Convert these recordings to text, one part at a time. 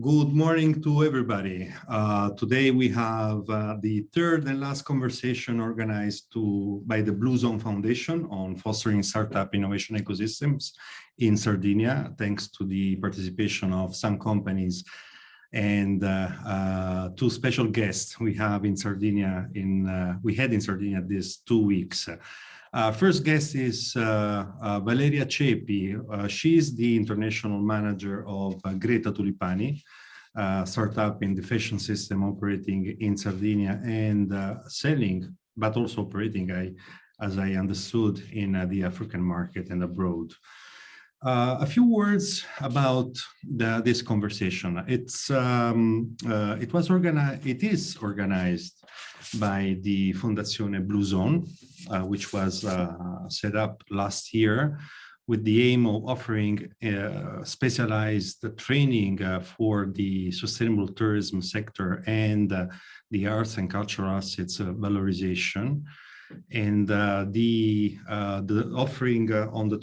Good morning to everybody. Today we have the third and last conversation organized by the Blue Zone Foundation on fostering startup innovation ecosystems in Sardinia, thanks to the participation of some companies and two special guests we have in Sardinia. We had in Sardinia these 2 weeks. First guest is Valeria Cepi. She's the international manager of Greta Tulipani, startup in the fashion system operating in Sardinia and selling, but also operating, as I understood, in the African market and abroad. A few words about this conversation. It is organized by the Fondazione Blue Zone, which was set up last year with the aim of offering specialized training for the sustainable tourism sector and the arts and cultural assets valorization. And the offering on the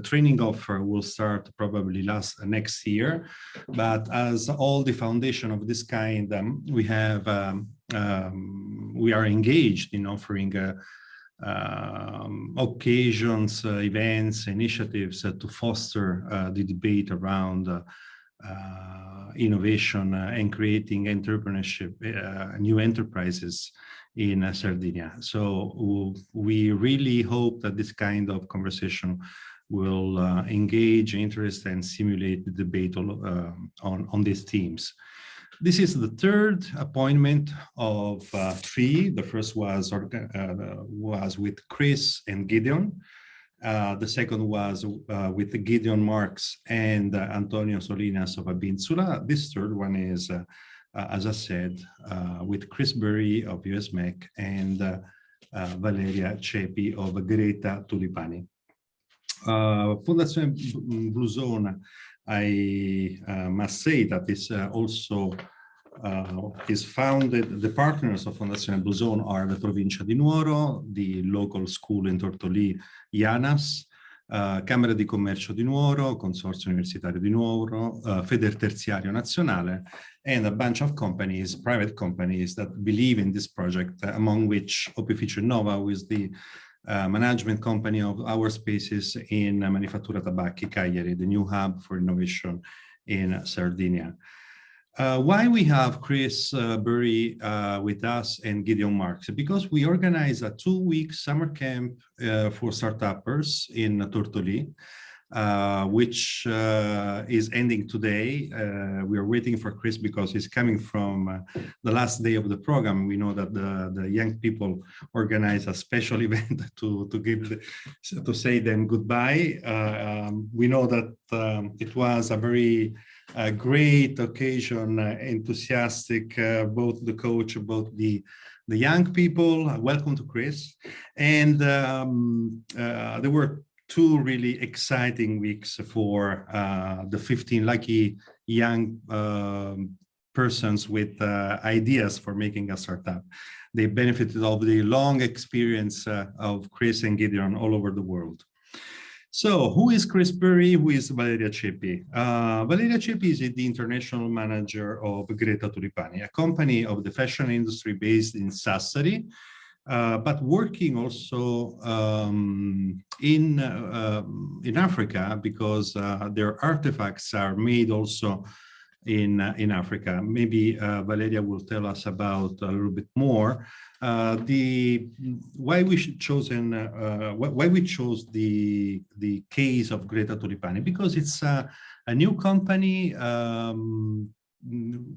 training offer will start probably next year. But as all the foundation of this kind, we are engaged in offering occasions, events, initiatives to foster the debate around innovation and creating entrepreneurship, new enterprises in Sardinia. So we really hope that this kind of conversation will engage interest and stimulate the debate on these themes. This is the third appointment of 3. The first was with Chris and Gideon. The second was with Gideon Marks and Antonio Solinas of Abinsula. This third one is, as I said, with Crisbury of USMEC and Valeria Cepi of Greta Tulipani. Fondazione Blue Zone, I must say that is also is founded. The partners of Fondazione Blue Zone are the Provincia di Nuoro, the local school in Tortolì, IANAS, Camera di Commercio di Nuoro, Consorzio Universitario di Nuoro, Federterziario Nazionale, and a bunch of companies, private companies that believe in this project, among which Opificio Innova, who is the management company of our spaces in Manifattura Tabacchi, Cagliari, the new hub for innovation in Sardinia. Why we have Chris Burry with us and Gideon Marks? Because we organize a 2-week summer camp for startuppers in Tortolì, which is ending today. We are waiting for Chris because he's coming from the last day of the program. We know that the young people organize a special event to say them goodbye. We know that it was a very great occasion, enthusiastic, both the coach, both the young people. Welcome to Chris. And there were 2 really exciting weeks for the 15 lucky young persons with ideas for making a startup. They benefited of the long experience of Chris and Gideon all over the world. So who is Chris Burry? Who is Valeria Cepi? Valeria Cepi is the international manager of Greta Tulipani, a company of the fashion industry based in Sassari, but working also in Africa, because their artifacts are made also in Africa. Maybe Valeria will tell us about a little bit more why we chose the case of Greta Tulipani, because it's a new company,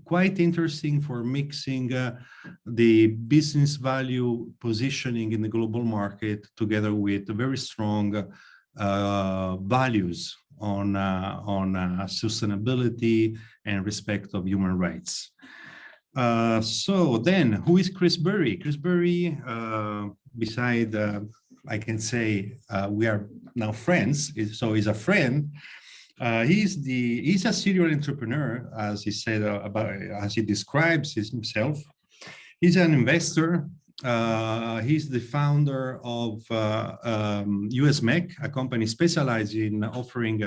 quite interesting for mixing the business value positioning in the global market together with very strong values on sustainability and respect of human rights. So then, who is Chris Burry? Chris Burry, beside, I can say we are now friends, so he's a friend. He's a serial entrepreneur, as he said as he describes himself. He's an investor. He's the founder of USMEC, a company specialized in offering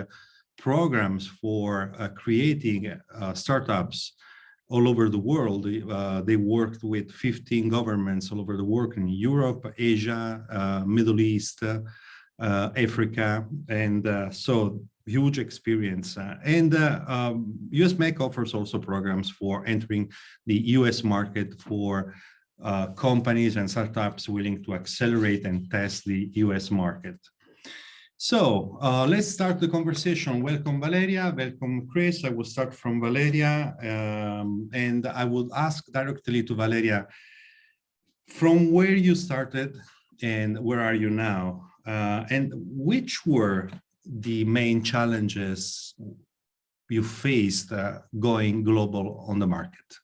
programs for creating startups all over the world. They worked with 15 governments all over the world in Europe, Asia, Middle East, Africa, and so huge experience. USMEC offers also programs for entering the US market for companies and startups willing to accelerate and test the US market. So let's start the conversation. Welcome, Valeria. Welcome, Chris. I will start from Valeria, and I will ask directly to Valeria, from where you started and where are you now? And which were the main challenges you faced going global on the market?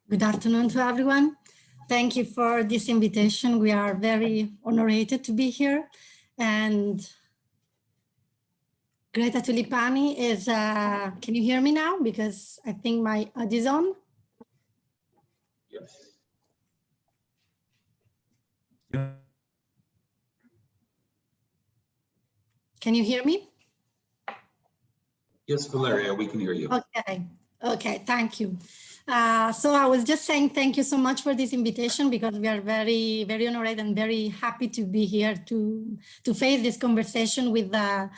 Good afternoon to everyone. Thank you for this invitation. We are very honored to be here. And Greta Tulipani is, can you hear me now? Because I think my audio is on. Yes. Can you hear me? Yes, Valeria, we can hear you. Okay, thank you. So I was just saying thank you so much for this invitation, because we are very, very honored and very happy to be here to face this conversation with a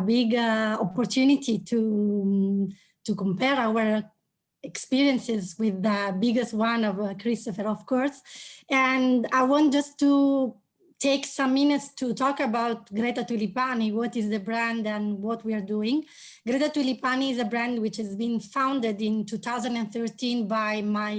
big opportunity to compare our experiences with the biggest one of Christopher, of course. And I want just to take some minutes to talk about Greta Tulipani, what is the brand and what we are doing. Greta Tulipani is a brand which has been founded in 2013 by my,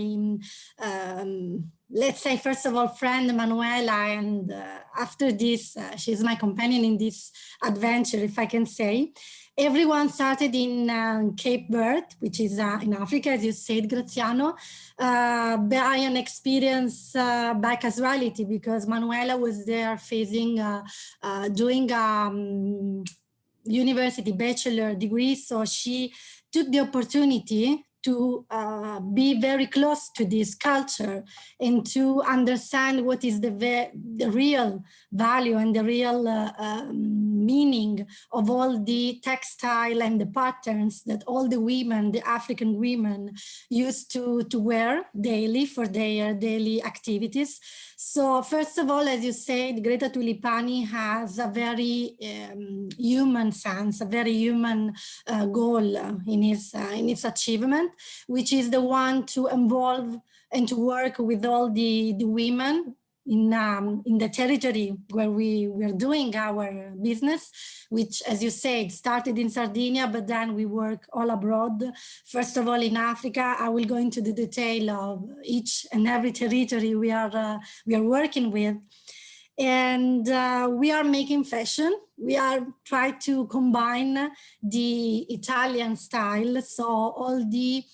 let's say, first of all, friend Manuela, and after this, she's my companion in this adventure, if I can say. Everyone started in Cape Verde, which is in Africa, as you said, Graziano, by an experience by casualty, because Manuela was there doing university bachelor degree. So she took the opportunity to be very close to this culture and to understand what is the real value and the real meaning of all the textile and the patterns that all the women, the African women, used to wear daily for their daily activities. So first of all, as you said, Greta Tulipani has a very human sense, a very human goal in its achievement, which is the one to involve and to work with all the women in the territory where we were doing our business, which, as you said, started in Sardinia, but then we work all abroad. First of all, in Africa. I will go into the detail of each and every territory we are working with. And we are making fashion. We are trying to combine the Italian style, so all the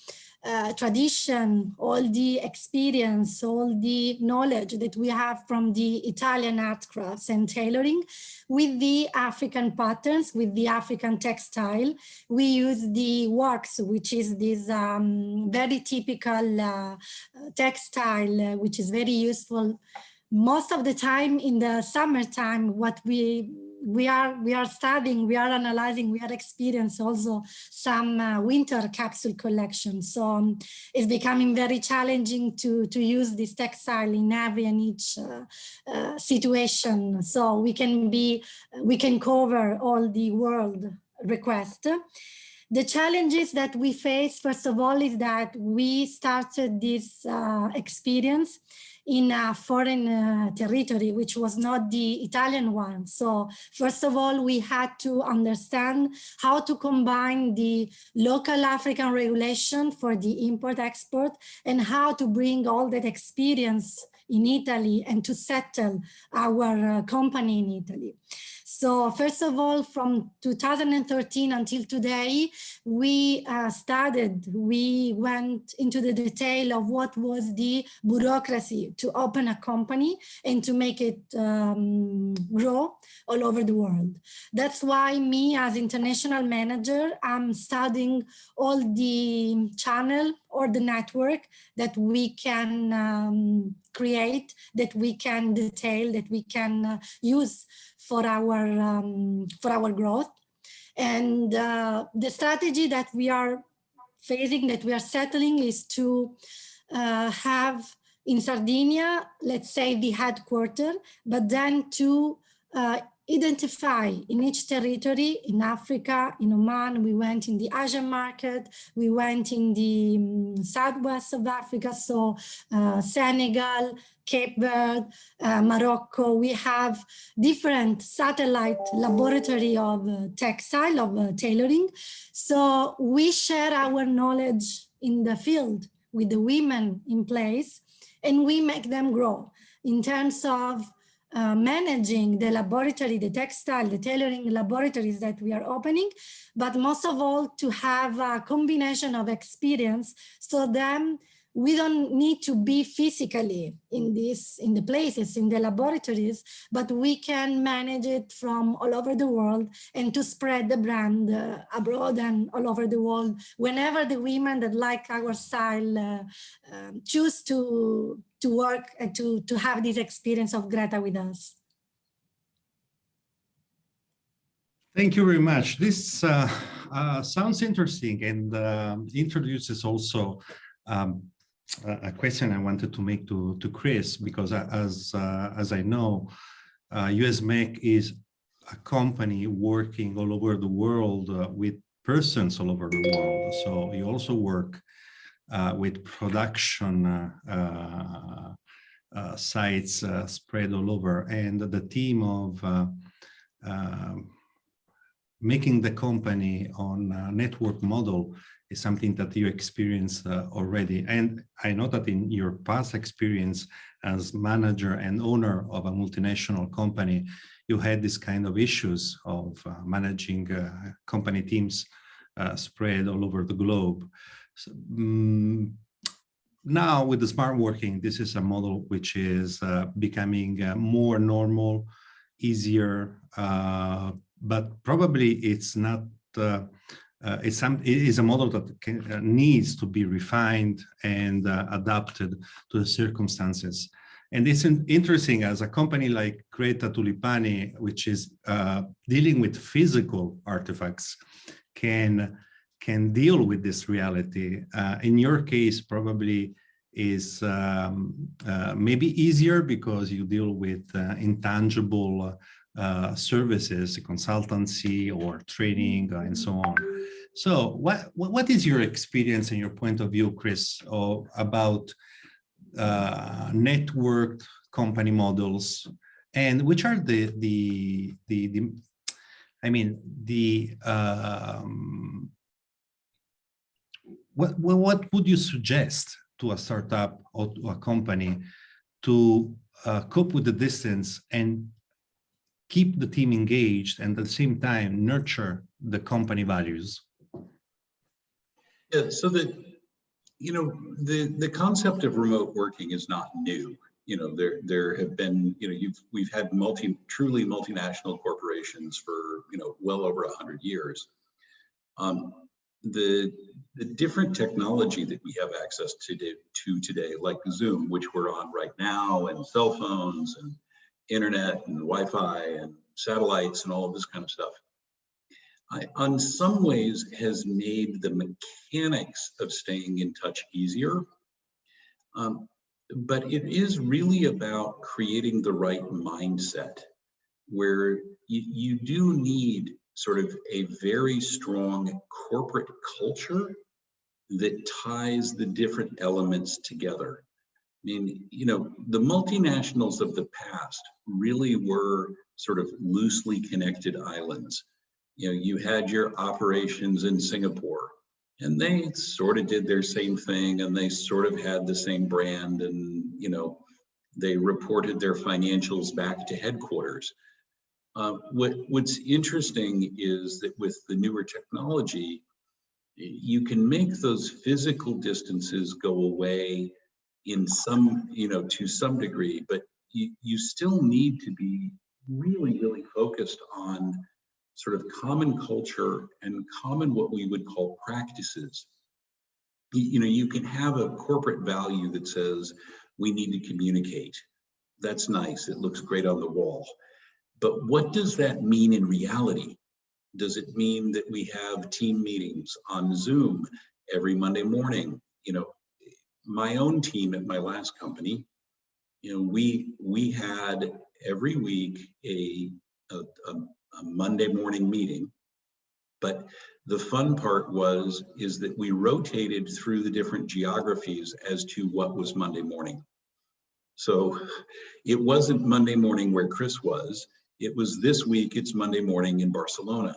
tradition, all the experience, all the knowledge that we have from the Italian art crafts and tailoring with the African patterns, with the African textile. We use the wax, which is this very typical textile, which is very useful most of the time in the summertime. What we are studying, we are analyzing, we are experiencing also some winter capsule collection. So it's becoming very challenging to use this textile in every and each situation. So we can cover all the world request. The challenges that we face, first of all, is that we started this experience in a foreign territory, which was not the Italian one. So first of all, we had to understand how to combine the local African regulation for the import-export and how to bring all that experience in Italy and to settle our company in Italy. So first of all, from 2013 until today, we went into the detail of what was the bureaucracy to open a company and to make it grow all over the world. That's why me as international manager, I'm studying all the channel or the network that we can create, that we can detail, that we can use for our growth. And the strategy that we are facing, that we are settling, is to have in Sardinia, let's say, the headquarters, but then to identify in each territory, in Africa, in Oman, we went in the Asian market, we went in the southwest of Africa, so Senegal, Cape Verde, Morocco. We have different satellite laboratory of textile, of tailoring. So we share our knowledge in the field with the women in place, and we make them grow in terms of managing the laboratory, the textile, the tailoring laboratories that we are opening, but most of all to have a combination of experience, so then we don't need to be physically in the places, in the laboratories, but we can manage it from all over the world and to spread the brand abroad and all over the world whenever the women that like our style choose to work and to have this experience of Greta with us. Thank you very much. This sounds interesting and introduces also a question I wanted to make to Chris, because as I know, USMEC is a company working all over the world with persons all over the world. So you also work with production sites spread all over, and the team of making the company on a network model is something that you experienced already. And I know that in your past experience as manager and owner of a multinational company, you had this kind of issues of managing company teams spread all over the globe. So, now with the smart working, this is a model which is becoming more normal, easier, but probably it's not, it is a model that needs to be refined and adapted to the circumstances. And it's interesting, as a company like Greta Tulipani, which is dealing with physical artifacts, can deal with this reality. In your case, probably is maybe easier because you deal with intangible services, consultancy or training and so on. So what is your experience and your point of view, Chris, about networked company models, and which are what would you suggest to a startup or to a company to cope with the distance and keep the team engaged and at the same time nurture the company values? Yeah, so the concept of remote working is not new. There have been, we've had truly multinational corporations for, well over 100 years. The different technology that we have access to today, like Zoom, which we're on right now, and cell phones and internet and Wi-Fi and satellites and all of this kind of stuff, on some ways has made the mechanics of staying in touch easier. But it is really about creating the right mindset, where you do need sort of a very strong corporate culture that ties the different elements together. I mean, the multinationals of the past really were sort of loosely connected islands. You had your operations in Singapore, and they sort of did their same thing, and they sort of had the same brand, and they reported their financials back to headquarters. What's interesting is that with the newer technology, you can make those physical distances go away in some, to some degree, but you still need to be really, really focused on sort of common culture and common what we would call practices. You can have a corporate value that says we need to communicate. That's nice. It looks great on the wall. But what does that mean in reality? Does it mean that we have team meetings on Zoom every Monday morning? You know, my own team at my last company, you know, we had every week a Monday morning meeting. But the fun part is that we rotated through the different geographies as to what was Monday morning. So it wasn't Monday morning where Chris was. It was this week, it's Monday morning in Barcelona.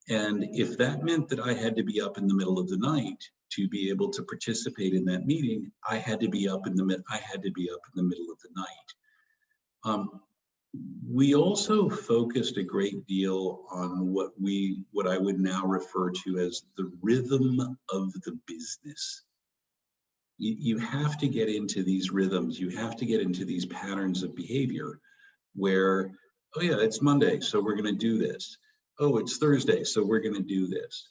And if that meant that I had to be up in the middle of the night to be able to participate in that meeting, I had to be up in the middle of the night. We also focused a great deal on what I would now refer to as the rhythm of the business. You have to get into these rhythms. You have to get into these patterns of behavior where, oh yeah, it's Monday, so we're going to do this. Oh, it's Thursday, so we're going to do this.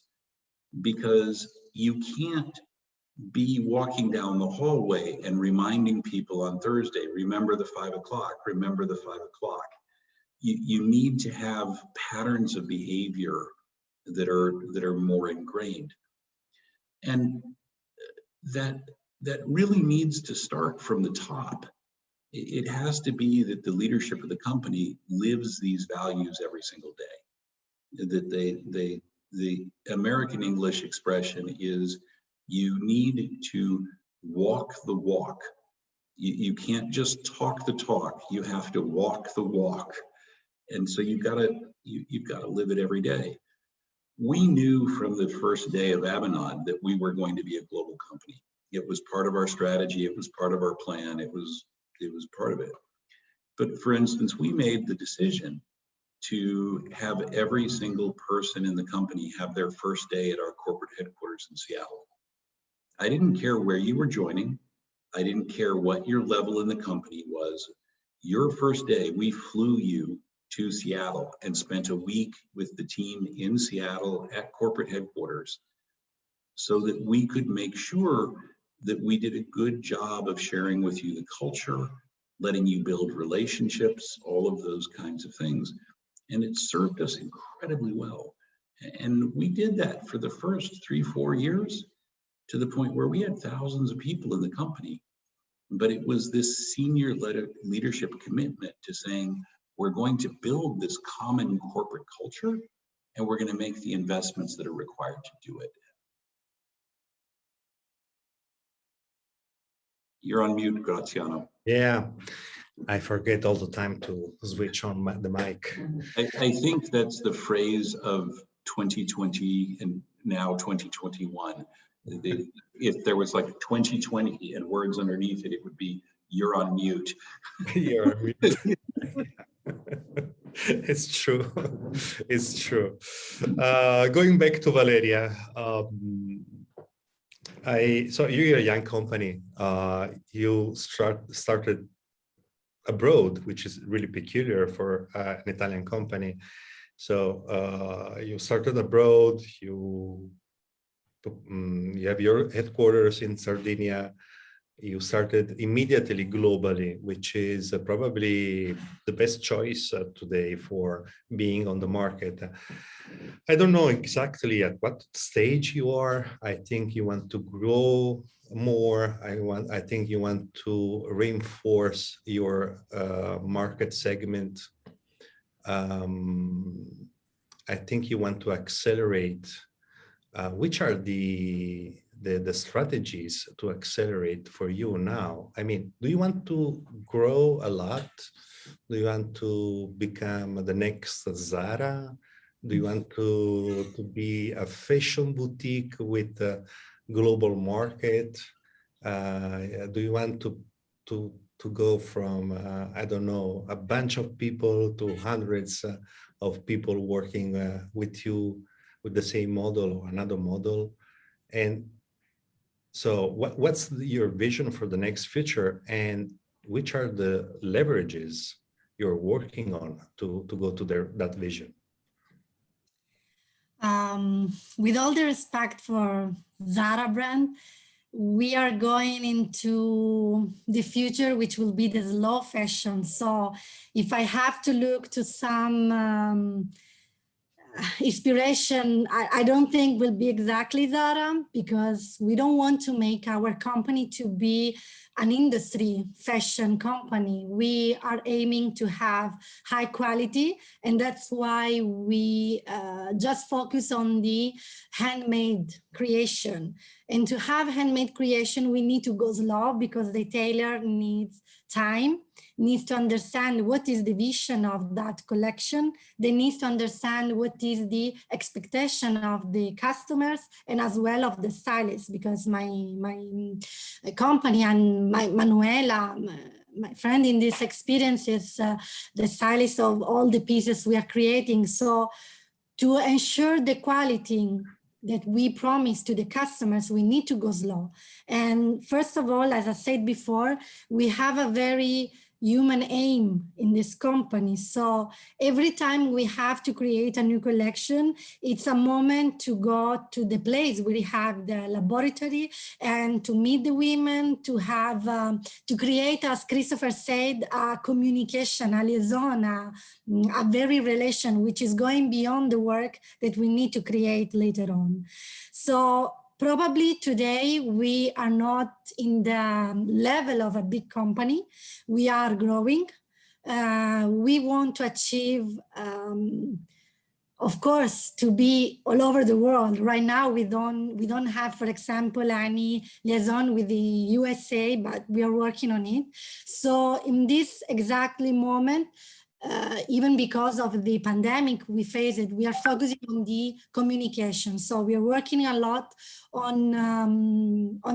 Because you can't be walking down the hallway and reminding people on Thursday, remember the 5 o'clock, remember the 5 o'clock. You need to have patterns of behavior that are more ingrained. And that really needs to start from the top. It has to be that the leadership of the company lives these values every single day. That the American English expression is, you need to walk the walk. You can't just talk the talk. You have to walk the walk. And so you've got to live it every day. We knew from the first day of Avanade that we were going to be a global company. It was part of our strategy. It was part of our plan. It was part of it. But for instance, we made the decision to have every single person in the company have their first day at our corporate headquarters in Seattle. I didn't care where you were joining. I didn't care what your level in the company was. Your first day, we flew you to Seattle and spent a week with the team in Seattle at corporate headquarters so that we could make sure that we did a good job of sharing with you the culture, letting you build relationships, all of those kinds of things. And it served us incredibly well. And we did that for the first 3-4 years to the point where we had thousands of people in the company. But it was this senior leadership commitment to saying, we're going to build this common corporate culture and we're going to make the investments that are required to do it. You're on mute, Graziano. Yeah, I forget all the time to switch on the mic. I think that's the phrase of 2020 and now 2021. If there was like 2020 and words underneath it, it would be, you're on mute. You're on mute. It's true. It's true. Going back to Valeria, so you're a young company. You started abroad, which is really peculiar for an Italian company. So you started abroad. You have your headquarters in Sardinia. You started immediately globally, which is probably the best choice today for being on the market. I don't know exactly at what stage you are. I think you want to grow more. I think you want to reinforce your market segment. I think you want to accelerate. Which are the strategies to accelerate for you now? I mean, do you want to grow a lot? Do you want to become the next Zara? Do you want to be a fashion boutique with a global market? Do you want to go from, I don't know, a bunch of people to hundreds of people working with you with the same model or another model? And so what's your vision for the next future, and which are the leverages you're working on to go to that vision? With all the respect for Zara brand, we are going into the future, which will be the slow fashion. So if I have to look to some inspiration, I don't think will be exactly Zara, because we don't want to make our company to be an industry fashion company. We are aiming to have high quality, and that's why we just focus on the handmade creation. And to have handmade creation, we need to go slow, because the tailor needs time, needs to understand what is the vision of that collection. They need to understand what is the expectation of the customers and as well of the stylists, because my company and my Manuela, my friend in this experience, is the stylist of all the pieces we are creating. So to ensure the quality that we promise to the customers, we need to go slow. And first of all, as I said before, we have a very human aim in this company. So every time we have to create a new collection, it's a moment to go to the place where we have the laboratory and to meet the women, to have, to create, as Christopher said, a communication, a liaison, a very relation, which is going beyond the work that we need to create later on. So probably today we are not in the level of a big company. We are growing. We want to achieve, of course, to be all over the world. Right now, we don't have, for example, any liaison with the USA, but we are working on it. So in this exactly moment, even because of the pandemic we face it, we are focusing on the communication. So we are working a lot on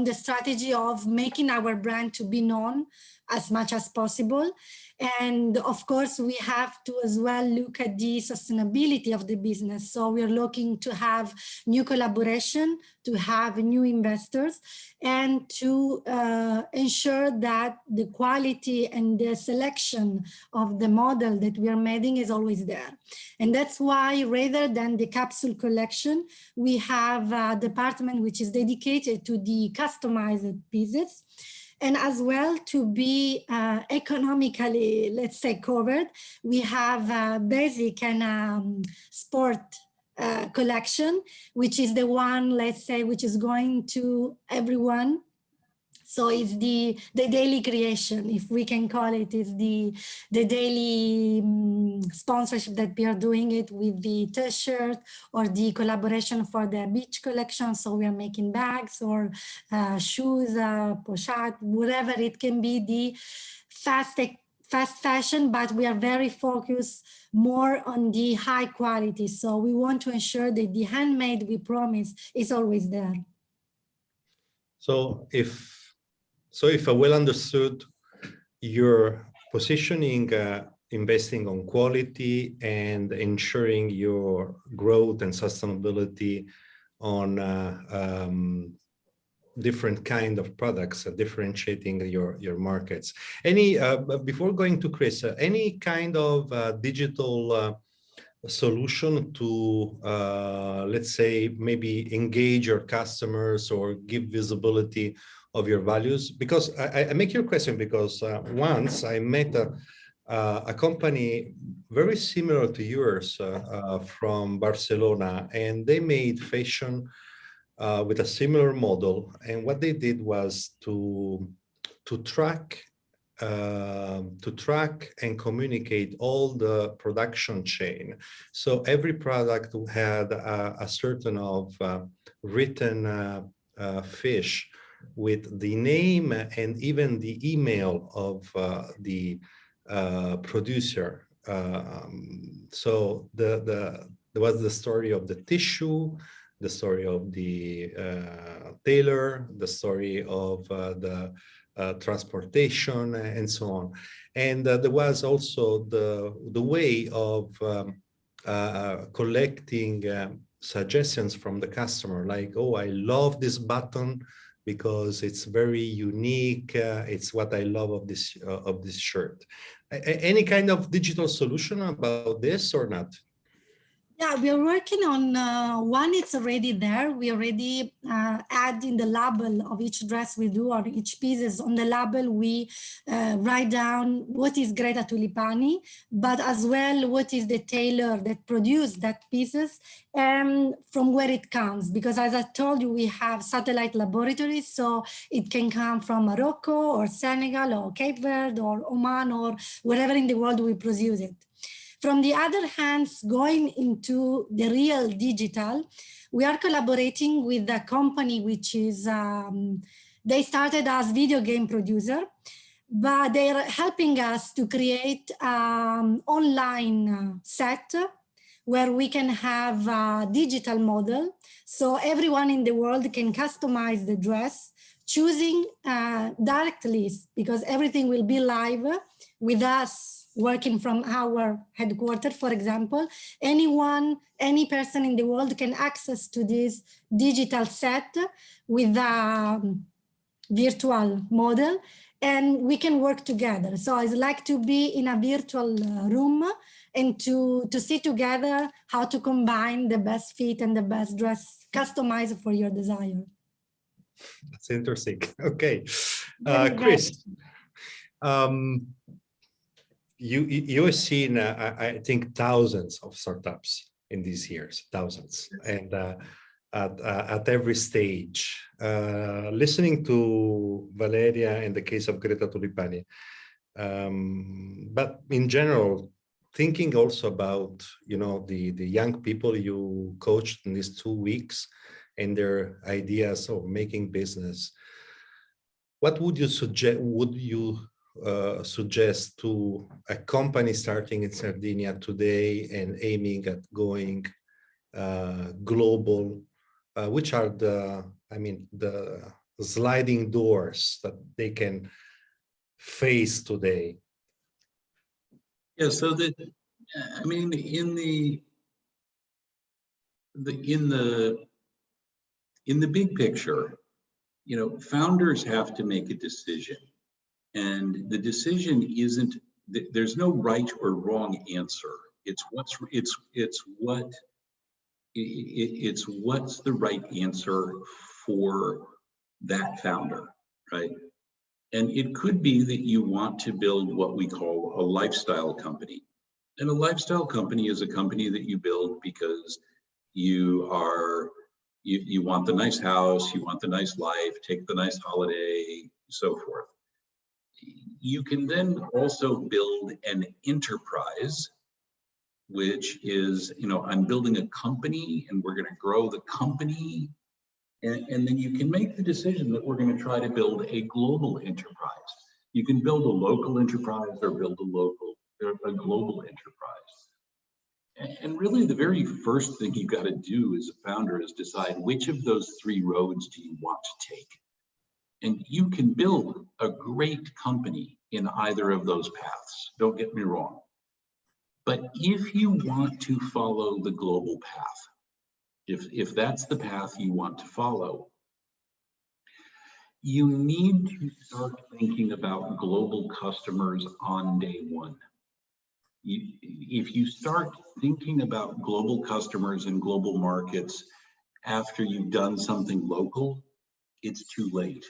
the strategy of making our brand to be known as much as possible. And of course, we have to as well look at the sustainability of the business. So we are looking to have new collaboration, to have new investors, and to ensure that the quality and the selection of the model that we are making is always there. And that's why, rather than the capsule collection, we have a department which is dedicated to the customized pieces. And as well, to be economically, let's say, covered, we have a basic and sport collection, which is the one, let's say, which is going to everyone. So it's the daily creation, if we can call it, is the daily sponsorship that we are doing it with the t-shirt or the collaboration for the beach collection. So we are making bags or shoes, pochette, whatever it can be, the fast fashion, but we are very focused more on the high quality. So we want to ensure that the handmade we promise is always there. So if I well understood, your positioning, investing on quality and ensuring your growth and sustainability on different kind of products, differentiating your markets. Any before going to Chris, any kind of digital solution to let's say maybe engage your customers or give visibility of your values? Because I make your question because once I met a company very similar to yours from Barcelona, and they made fashion with a similar model. And what they did was to track and communicate all the production chain. So every product had a certain of written fiche with the name and even the email of the producer. So there was the story of the tissue, the story of the tailor, the story of the transportation, and so on. And there was also the way of collecting suggestions from the customer, like, oh, I love this button because it's very unique. It's what I love of this shirt. Any kind of digital solution about this or not? Yeah, we are working on one. It's already there. We already add in the label of each dress we do, or each pieces on the label. We write down what is Greta Tulipani, but as well what is the tailor that produced that pieces and from where it comes. Because as I told you, we have satellite laboratories, so it can come from Morocco or Senegal or Cape Verde or Oman or wherever in the world we produce it. From the other hand, going into the real digital, we are collaborating with a company which is, they started as video game producer, but they're helping us to create online set where we can have a digital model. So everyone in the world can customize the dress, choosing directly, because everything will be live with us working from our headquarters, for example. Anyone, any person in the world can access to this digital set with a virtual model, and we can work together. So I'd like to be in a virtual room and to see together how to combine the best fit and the best dress customized for your desire. That's interesting. Okay. Chris. You have seen, I think, thousands of startups in these years, thousands, and at every stage. Listening to Valeria in the case of Greta Tulipani, but in general, thinking also about, you know, the young people you coached in these 2 weeks and their ideas of making business. What would you suggest? Would you suggest to a company starting in Sardinia today and aiming at going global? Which are the sliding doors that they can face today? Yeah, so that, I mean, in the big picture, you know, founders have to make a decision, and the decision isn't, there's no right or wrong answer. It's what's the right answer for that founder, right? And it could be that you want to build what we call a lifestyle company. And a lifestyle company is a company that you build because you want the nice house, you want the nice life, take the nice holiday, so forth. You can then also build an enterprise, which is, you know, I'm building a company and we're going to grow the company. And then you can make the decision that we're going to try to build a global enterprise. You can build a local enterprise or build a global enterprise. And really the very first thing you've got to do as a founder is decide which of those 3 roads do you want to take. And you can build a great company in either of those paths, don't get me wrong. But if you want to follow the global path, if that's the path you want to follow, you need to start thinking about global customers on day one. If you start thinking about global customers and global markets after you've done something local, it's too late.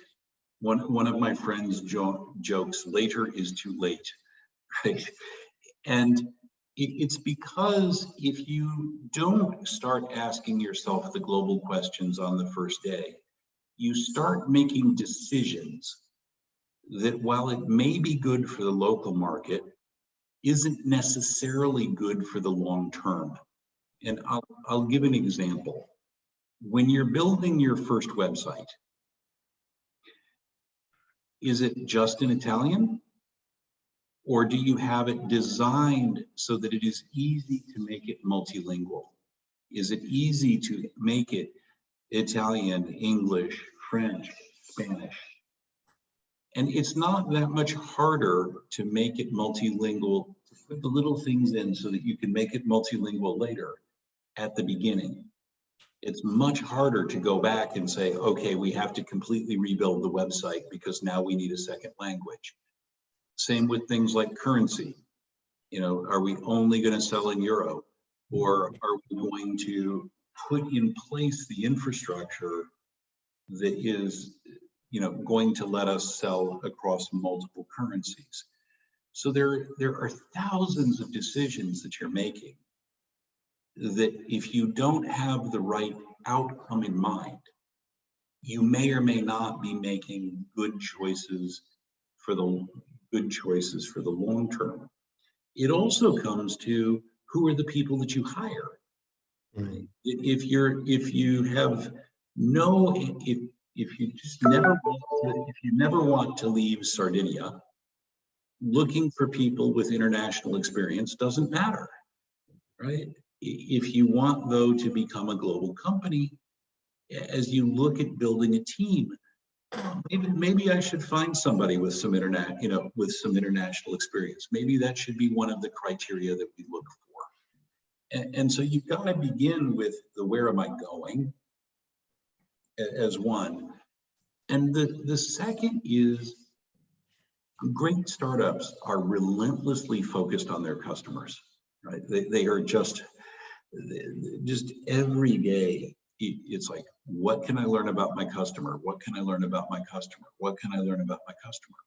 One of my friends jokes, later is too late, right? And it's because if you don't start asking yourself the global questions on the first day, you start making decisions that, while it may be good for the local market, isn't necessarily good for the long term. And I'll give an example. When you're building your first website, is it just in Italian? Or do you have it designed so that it is easy to make it multilingual? Is it easy to make it Italian, English, French, Spanish? And it's not that much harder to make it multilingual, to put the little things in so that you can make it multilingual later at the beginning. It's much harder to go back and say, okay, we have to completely rebuild the website because now we need a second language. Same with things like currency. You know, are we only going to sell in euro? Or are we going to put in place the infrastructure that is, going to let us sell across multiple currencies? So there are thousands of decisions that you're making that if you don't have the right outcome in mind, you may or may not be making good choices for the long term. It also comes to who are the people that you hire. Mm. If you never want to leave Sardinia, looking for people with international experience doesn't matter, right? If you want, though, to become a global company, as you look at building a team, maybe I should find somebody with some international experience. Maybe that should be one of the criteria that we look for. And so you've got to begin with the where am I going as one. And the second is great startups are relentlessly focused on their customers, right? They are just every day. It's like, what can I learn about my customer? What can I learn about my customer? What can I learn about my customer?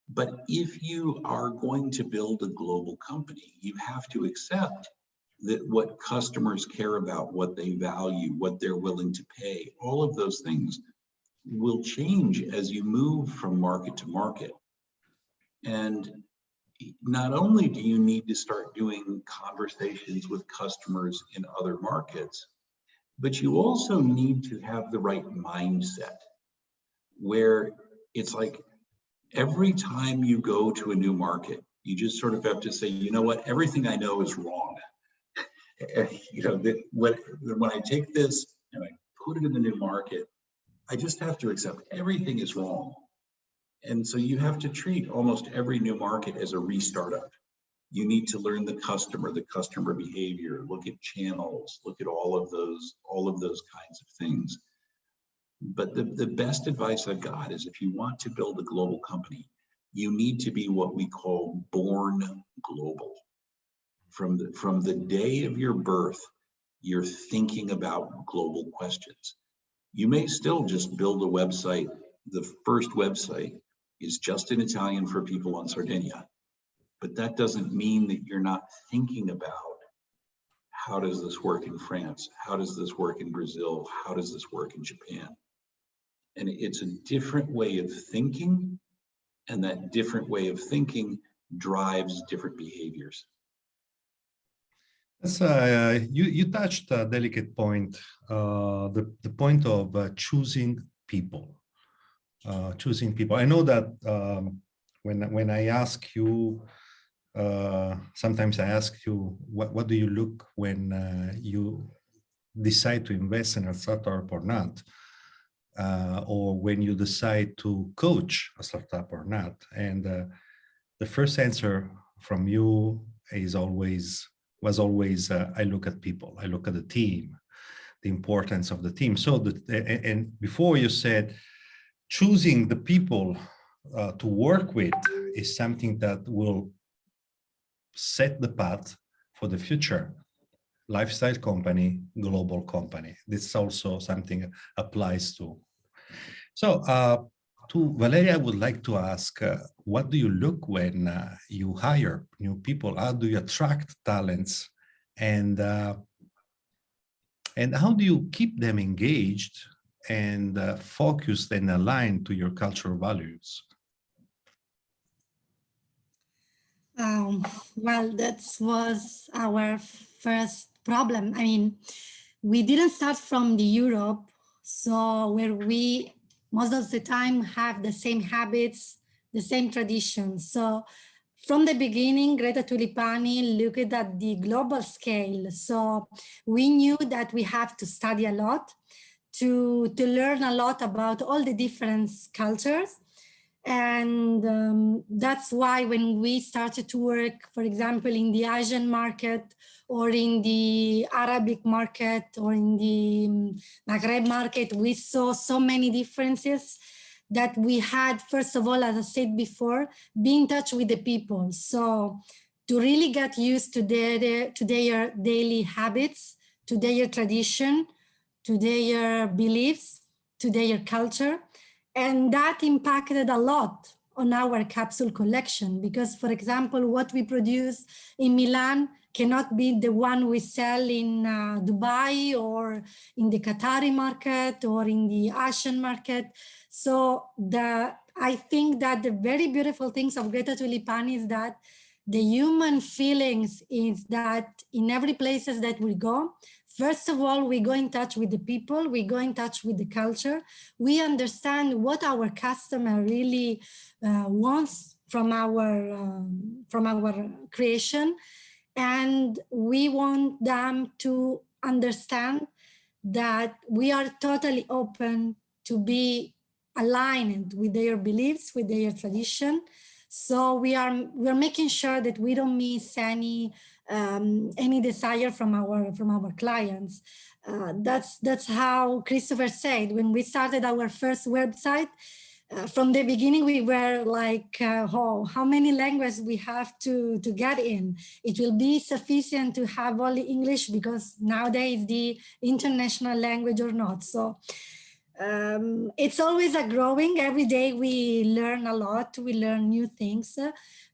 But if you are going to build a global company, you have to accept that what customers care about, what they value, what they're willing to pay, all of those things will change as you move from market to market. And not only do you need to start doing conversations with customers in other markets, but you also need to have the right mindset where it's like every time you go to a new market, you just sort of have to say, you know what, everything I know is wrong. When I take this and I put it in the new market, I just have to accept everything is wrong. And so you have to treat almost every new market as a restartup. You need to learn the customer behavior, look at channels, look at all of those kinds of things. But the best advice I've got is if you want to build a global company, you need to be what we call born global. From the day of your birth, you're thinking about global questions. You may still just build a website. The first website is just in Italian for people on Sardinia. But that doesn't mean that you're not thinking about how does this work in France? How does this work in Brazil? How does this work in Japan? And it's a different way of thinking, and that different way of thinking drives different behaviors. You touched a delicate point, the point of choosing people. I know that when I ask you, sometimes I ask you, what do you look when you decide to invest in a startup or not, or when you decide to coach a startup or not? And the first answer from you was always, I look at people, I look at the team, the importance of the team. So and before you said, choosing the people to work with is something that will set the path for the future. Lifestyle company, global company. This is also something applies to. So to Valeria, I would like to ask, what do you look when you hire new people? How do you attract talents? And how do you keep them engaged and focused and aligned to your cultural values? Well, that was our first problem. I mean, we didn't start from the Europe, so where we most of the time have the same habits, the same traditions. So from the beginning, Greta Tulipani looked at the global scale. So we knew that we have to study a lot, to learn a lot about all the different cultures. And that's why when we started to work, for example, in the Asian market or in the Arabic market or in the Maghreb market, we saw so many differences that we had, first of all, as I said before, be in touch with the people. So to really get used to their daily habits, to their tradition, to their beliefs, to their culture. And that impacted a lot on our capsule collection, because, for example, what we produce in Milan cannot be the one we sell in Dubai or in the Qatari market or in the Asian market. So I think that the very beautiful things of Greta Tulipani is that the human feelings is that in every places that we go, first of all, we go in touch with the people, we go in touch with the culture, we understand what our customer really wants from our creation, and we want them to understand that we are totally open to be aligned with their beliefs, with their tradition. So we're making sure that we don't miss any desire from our clients. That's how Christopher said when we started our first website. From the beginning, we were like, oh, how many languages we have to get in? It will be sufficient to have only English, because nowadays the international language or not. So it's always a growing. Every day we learn a lot, we learn new things,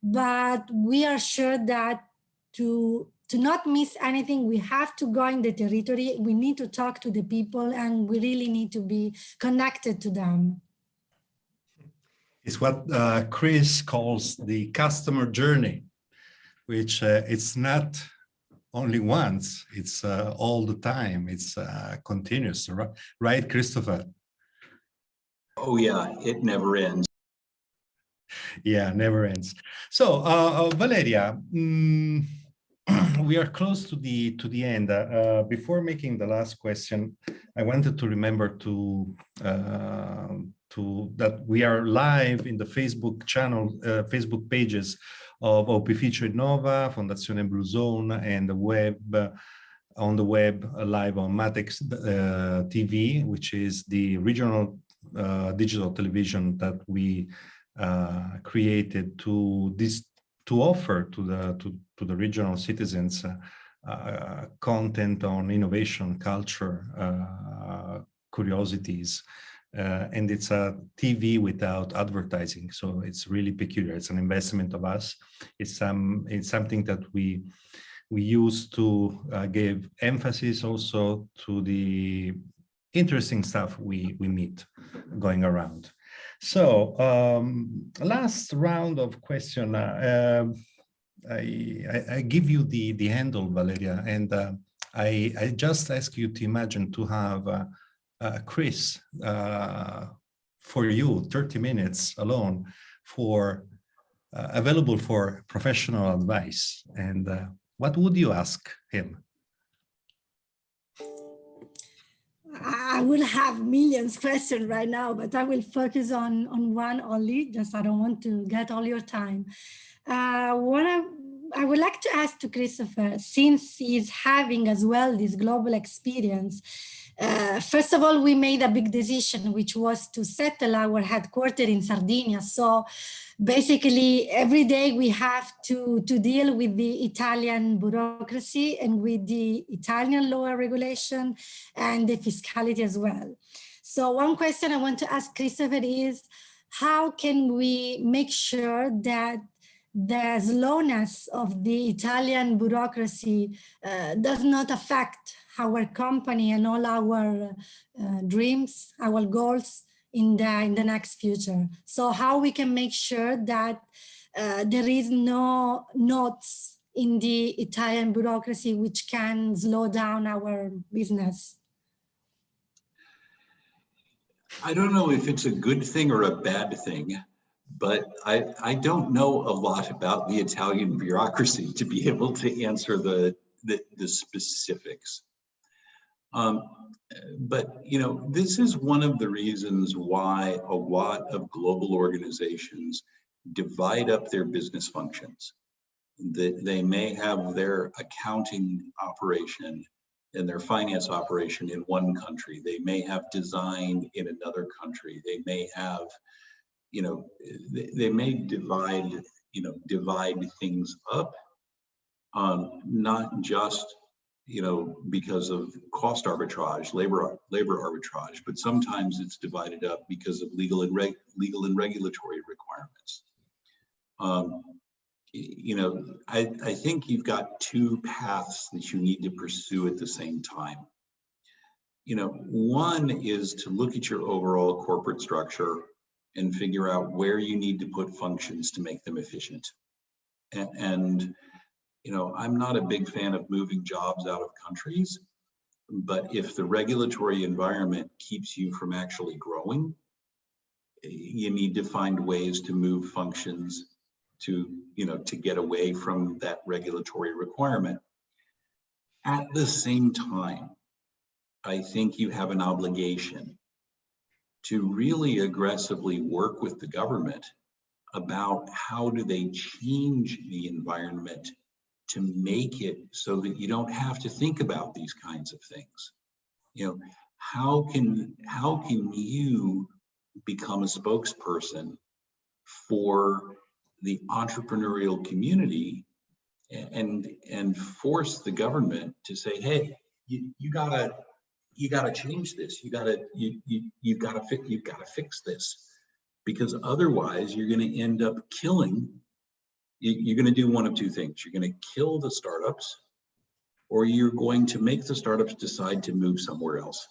but we are sure that to not miss anything, we have to go in the territory, we need to talk to the people, and we really need to be connected to them. It's what Chris calls the customer journey, which it's not only once, it's all the time, it's continuous, right, Christopher? Oh yeah, it never ends. Yeah, never ends. So Valeria, we are close to the end. Before making the last question, I wanted to remember that we are live in the Facebook channel, Facebook pages of Opificio Innova, Fondazione Blue Zone, and the web on the web live on Matex TV, which is the regional digital television that we created to offer to the regional citizens content on innovation, culture, curiosities. And it's a TV without advertising, so it's really peculiar. It's an investment of us. It's something that we use to give emphasis also to the interesting stuff we meet going around. So last round of question. I give you the handle, Valeria, and I just ask you to imagine to have Chris, for you, 30 minutes alone for available for professional advice. And what would you ask him? I will have millions of questions right now, but I will focus on one only, just I don't want to get all your time. What I would like to ask to Christopher, since he's having as well this global experience, first of all, we made a big decision, which was to settle our headquarters in Sardinia. So basically, every day we have to deal with the Italian bureaucracy and with the Italian law regulation and the fiscality as well. So one question I want to ask Christopher is, how can we make sure that the slowness of the Italian bureaucracy does not affect our company and all our dreams, our goals in the next future? So how we can make sure that there is no knots in the Italian bureaucracy which can slow down our business? I don't know if it's a good thing or a bad thing, but I don't know a lot about the Italian bureaucracy to be able to answer the specifics. But you know, this is one of the reasons why a lot of global organizations divide up their business functions. They may have their accounting operation and their finance operation in one country. They may have design in another country. They may have, you know, they may divide things up not just, you know, because of cost arbitrage, labor arbitrage, but sometimes it's divided up because of legal and regulatory requirements. You know, I think you've got two paths that you need to pursue at the same time. You know, one is to look at your overall corporate structure and figure out where you need to put functions to make them efficient. And you know, I'm not a big fan of moving jobs out of countries, but if the regulatory environment keeps you from actually growing, you need to find ways to move functions to, you know, to get away from that regulatory requirement. At the same time, I think you have an obligation to really aggressively work with the government about how do they change the environment to make it so that you don't have to think about these kinds of things. You know, how can you become a spokesperson for the entrepreneurial community and force the government to say, hey, you gotta change this. You've got to fix this, because otherwise you're going to end up killing. You're going to do one of two things. You're going to kill the startups, or you're going to make the startups decide to move somewhere else,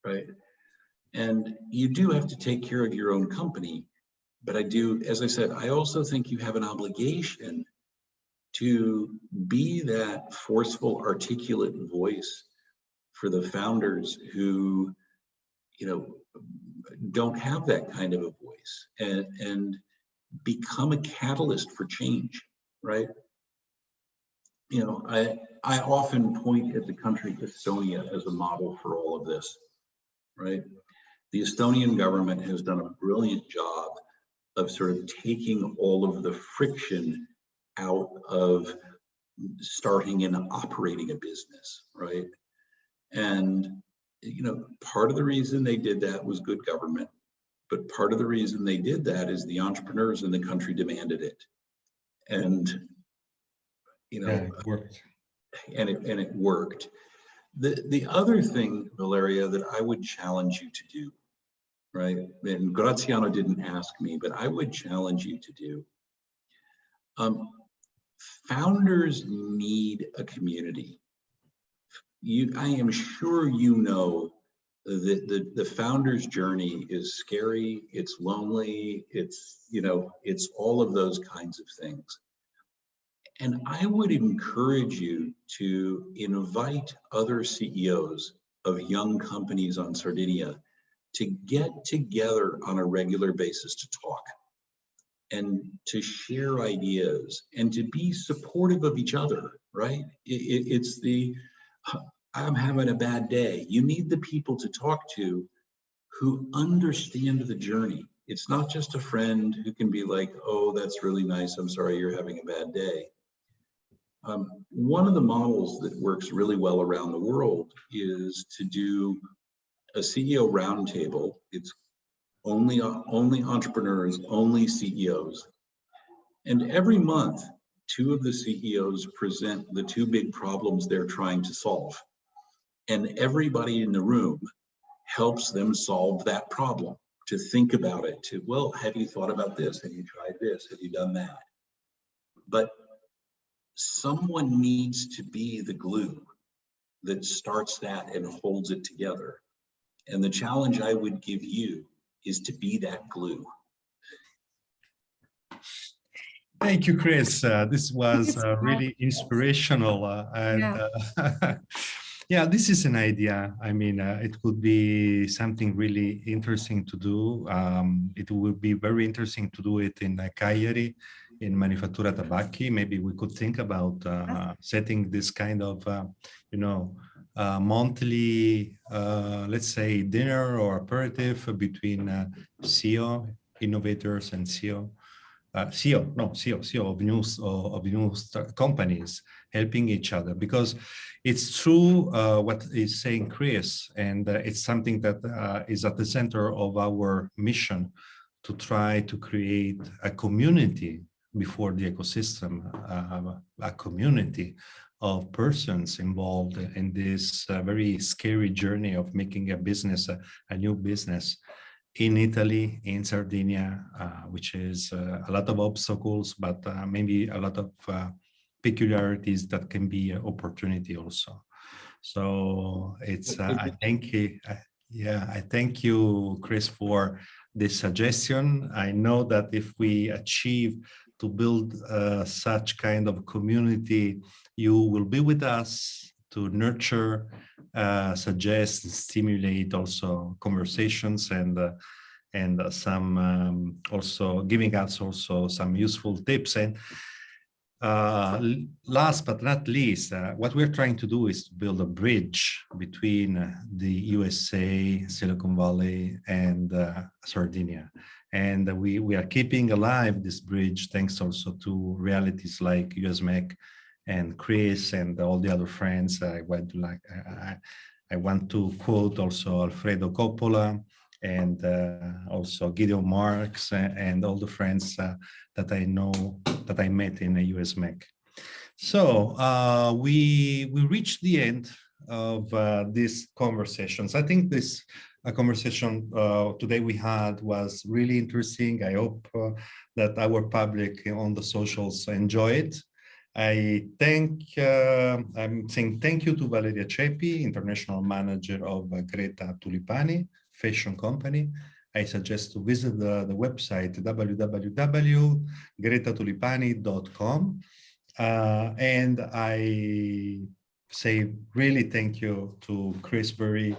right? And you do have to take care of your own company. But I do, as I said, I also think you have an obligation to be that forceful, articulate voice for the founders who, you know, don't have that kind of a voice, and become a catalyst for change, right? You know, I often point at the country Estonia as a model for all of this, right? The Estonian government has done a brilliant job of sort of taking all of the friction out of starting and operating a business, right? And, you know, part of the reason they did that was good government. But part of the reason they did that is the entrepreneurs in the country demanded it. And, you know, yeah, it worked. And it worked. The other thing, Valeria, that I would challenge you to do, right? And Graziano didn't ask me, but I would challenge you to do. Founders need a community. I am sure you know the founder's journey is scary, it's lonely, it's, you know, it's all of those kinds of things. And I would encourage you to invite other CEOs of young companies on Sardinia to get together on a regular basis to talk and to share ideas and to be supportive of each other, right? It's the, I'm having a bad day. You need the people to talk to who understand the journey. It's not just a friend who can be like, oh, that's really nice, I'm sorry you're having a bad day. One of the models that works really well around the world is to do a CEO roundtable. It's only entrepreneurs, only CEOs. And every month, two of the CEOs present the two big problems they're trying to solve. And everybody in the room helps them solve that problem, to think about it, to, well, have you thought about this? Have you tried this? Have you done that? But someone needs to be the glue that starts that and holds it together. And the challenge I would give you is to be that glue. Thank you, Chris. This was really inspirational. Yeah, this is an idea. I mean, it could be something really interesting to do. It would be very interesting to do it in Cagliari, in Manifattura Tabacchi. Maybe we could think about setting this kind of, you know, monthly, let's say, dinner or aperitif between CEO, innovators, and CEO of new companies, helping each other, because it's true what is saying Chris, and it's something that is at the center of our mission, to try to create a community before the ecosystem, a community of persons involved in this very scary journey of making a business, a new business in Italy, in Sardinia, which is a lot of obstacles, but maybe a lot of peculiarities that can be an opportunity also. So it's, I thank you. I thank you, Chris, for this suggestion. I know that if we achieve to build such kind of community, you will be with us to nurture, suggest, stimulate also conversations and some also giving us also some useful tips. And last but not least, what we're trying to do is to build a bridge between the USA, Silicon Valley, and Sardinia. And we are keeping alive this bridge thanks also to realities like USMEC and Chris and all the other friends. I want to quote also Alfredo Coppola and also Gideon Marks and all the friends that I know, that I met in the USMEC. So we reached the end of these conversations. I think this conversation today we had was really interesting. I hope that our public on the socials enjoy it. I'm saying thank you to Valeria Cepi, International Manager of Greta Tulipani Fashion Company. I suggest to visit the website www.gretatulipani.com. And I say really thank you to Crisbury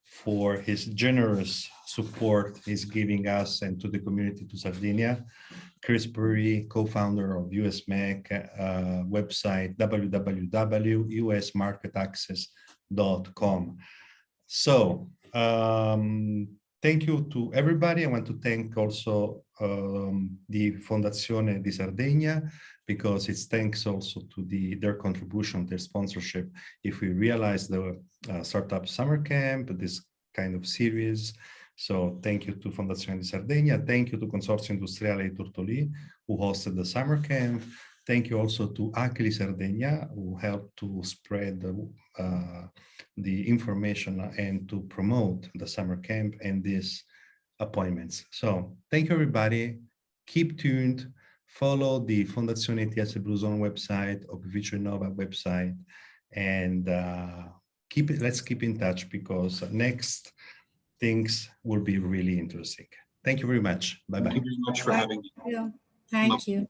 for his generous support he's giving us and to the community to Sardinia. Crisbury, co-founder of USMEC website, www.usmarketaccess.com. So thank you to everybody. I want to thank also the Fondazione di Sardegna, because it's thanks also to their contribution, their sponsorship. If we realize the Startup Summer Camp, this kind of series. So thank you to Fondazione di Sardegna. Thank you to Consorzio Industriale di Tortolì, who hosted the summer camp. Thank you also to Acli Sardegna, who helped to spread the information and to promote the summer camp and these appointments. So thank you, everybody. Keep tuned. Follow the Fondazione ITS Blue Zone website, Opificio Innova website, and let's keep in touch, because next things will be really interesting. Thank you very much. Bye-bye. Thank you very much for having me. Thank you.